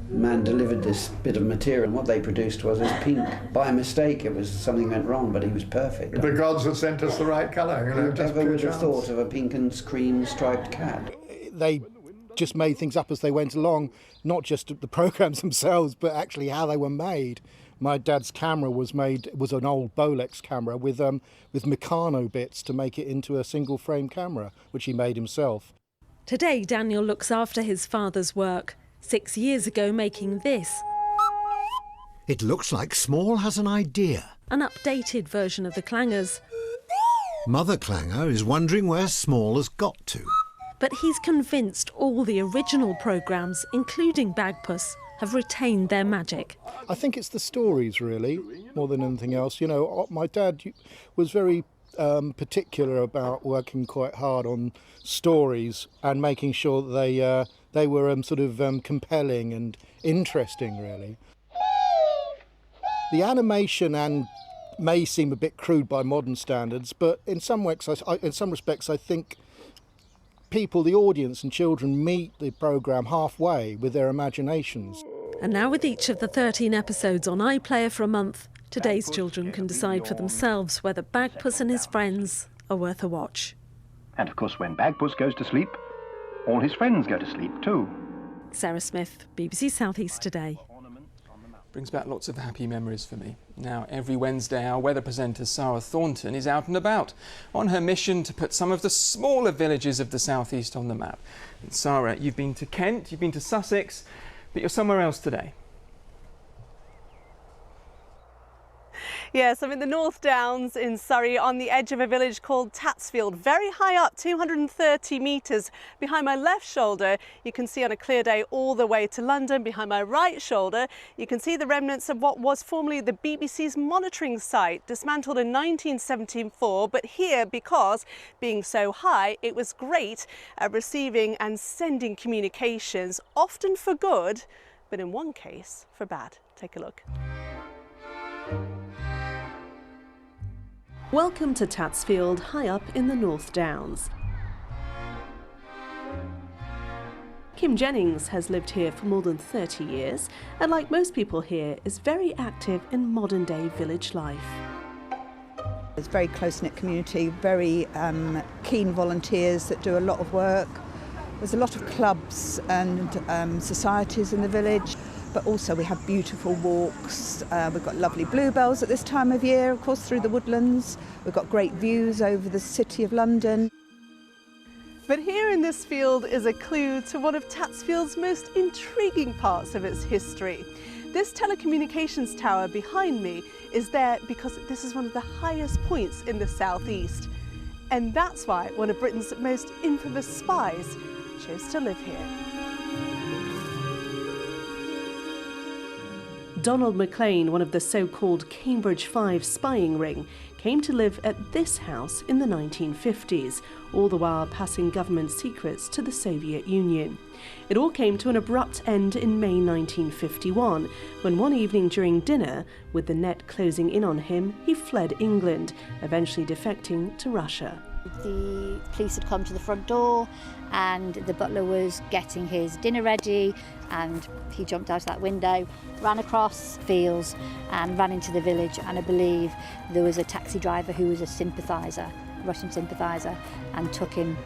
man delivered this bit of material, and what they produced was this pink. By mistake, it was something went wrong, but he was perfect. The gods had sent us the right colour, you know. Whoever would have thought of a pink and cream striped cat? They just made things up as they went along, not just the programmes themselves, but actually how they were made. My dad's camera was an old Bolex camera with Meccano bits to make it into a single frame camera, which he made himself. Today, Daniel looks after his father's work. 6 years ago, making this. It looks like Small has an idea. An updated version of the clangers. Mother Clanger is wondering where Small has got to. But he's convinced all the original programmes, including Bagpuss, have retained their magic. I think it's the stories, really, more than anything else. You know, my dad was very particular about working quite hard on stories and making sure that they were sort of compelling and interesting, really. The animation may seem a bit crude by modern standards, but in some respects, I think people, the audience and children, meet the programme halfway with their imaginations. And now with each of the 13 episodes on iPlayer for a month, today's children can decide for themselves whether Bagpuss and his friends are worth a watch. And of course, when Bagpuss goes to sleep, all his friends go to sleep too. Sarah Smith, BBC South East Today. Brings back lots of happy memories for me. Now, every Wednesday, our weather presenter Sara Thornton is out and about on her mission to put some of the smaller villages of the South East on the map. And Sara, you've been to Kent, you've been to Sussex, but you're somewhere else today. Yes, I'm in the North Downs in Surrey on the edge of a village called Tatsfield, very high up, 230 metres. Behind my left shoulder, you can see on a clear day all the way to London. Behind my right shoulder, you can see the remnants of what was formerly the BBC's monitoring site, dismantled in 1974. But here, because being so high, it was great at receiving and sending communications, often for good, but in one case for bad. Take a look. Welcome to Tatsfield, high up in the North Downs. Kim Jennings has lived here for more than 30 years and, like most people here, is very active in modern-day village life. It's a very close-knit community, very keen volunteers that do a lot of work. There's a lot of clubs and societies in the village. But also we have beautiful walks. We've got lovely bluebells at this time of year, of course, through the woodlands. We've got great views over the City of London. But here in this field is a clue to one of Tatsfield's most intriguing parts of its history. This telecommunications tower behind me is there because this is one of the highest points in the southeast. And that's why one of Britain's most infamous spies chose to live here. Donald Maclean, one of the so-called Cambridge 5 spying ring, came to live at this house in the 1950s, all the while passing government secrets to the Soviet Union. It all came to an abrupt end in May 1951, when one evening during dinner, with the net closing in on him, he fled England, eventually defecting to Russia. The police had come to the front door and the butler was getting his dinner ready, and he jumped out of that window, ran across fields and ran into the village, and I believe there was a taxi driver who was a sympathiser, Russian sympathiser, and took him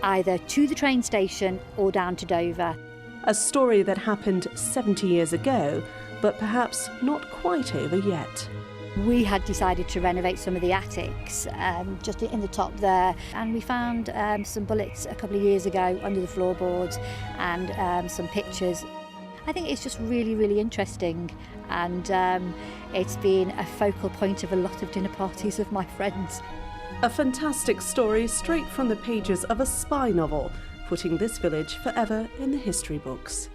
either to the train station or down to Dover. A story that happened 70 years ago, but perhaps not quite over yet. We had decided to renovate some of the attics, just in the top there, and we found some bullets a couple of years ago under the floorboards and some pictures. I think it's just really, really interesting, and it's been a focal point of a lot of dinner parties of my friends. A fantastic story straight from the pages of a spy novel, putting this village forever in the history books.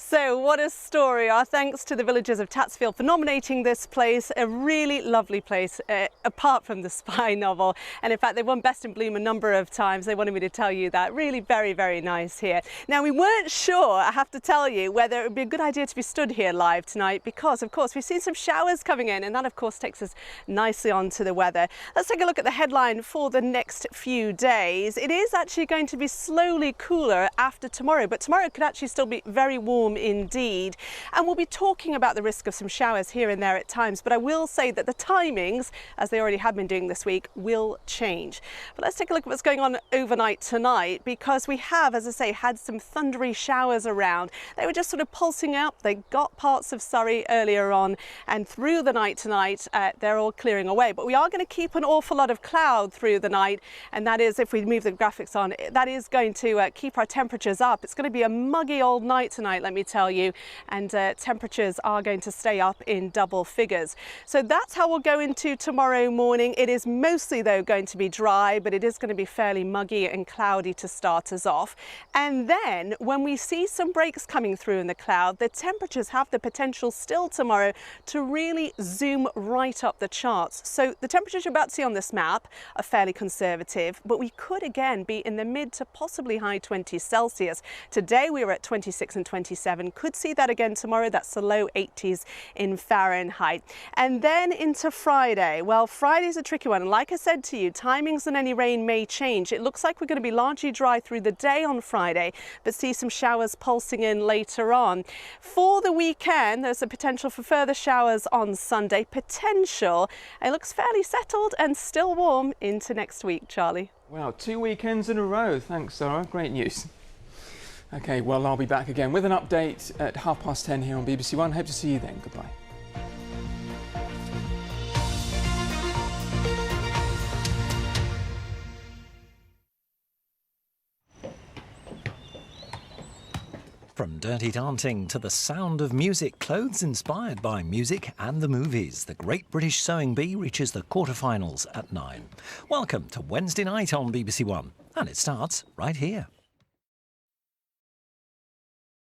So what a story. Our thanks to the villagers of Tatsfield for nominating this place, a really lovely place, apart from the spy novel. And in fact, they won Best in Bloom a number of times. They wanted me to tell you that. Really very, very nice here. Now, we weren't sure, I have to tell you, whether it would be a good idea to be stood here live tonight because, of course, we've seen some showers coming in, and that, of course, takes us nicely on to the weather. Let's take a look at the headline for the next few days. It is actually going to be slowly cooler after tomorrow, but tomorrow could actually still be very warm indeed. And we'll be talking about the risk of some showers here and there at times, but I will say that the timings, as they already have been doing this week, will change. But let's take a look at what's going on overnight tonight, because we have, as I say, had some thundery showers around. They were just sort of pulsing up. They got parts of Surrey earlier on, and through the night tonight, they're all clearing away. But we are going to keep an awful lot of cloud through the night, and that is, if we move the graphics on, that is going to keep our temperatures up. It's going to be a muggy old night tonight, let me tell you, and temperatures are going to stay up in double figures. So that's how we'll go into tomorrow morning. It is mostly, though, going to be dry, but it is going to be fairly muggy and cloudy to start us off. And then when we see some breaks coming through in the cloud, the temperatures have the potential still tomorrow to really zoom right up the charts. So the temperatures you're about to see on this map are fairly conservative, but we could again be in the mid to possibly high 20s Celsius. Today we were at 26 and 27. Could see that again tomorrow. That's the low 80s in Fahrenheit. And then into Friday. Well, Friday's a tricky one. And like I said to you, timings and any rain may change. It looks like we're going to be largely dry through the day on Friday, but see some showers pulsing in later on. For the weekend, there's a potential for further showers on Sunday. Potential. It looks fairly settled and still warm into next week, Charlie. Wow, 2 weekends in a row. Thanks, Sara. Great news. OK, well, I'll be back again with an update at 10:30 here on BBC One. Hope to see you then. Goodbye. From dirty dancing to the sound of music, clothes inspired by music and the movies, the Great British Sewing Bee reaches the quarterfinals at 9. Welcome to Wednesday night on BBC One, and it starts right here.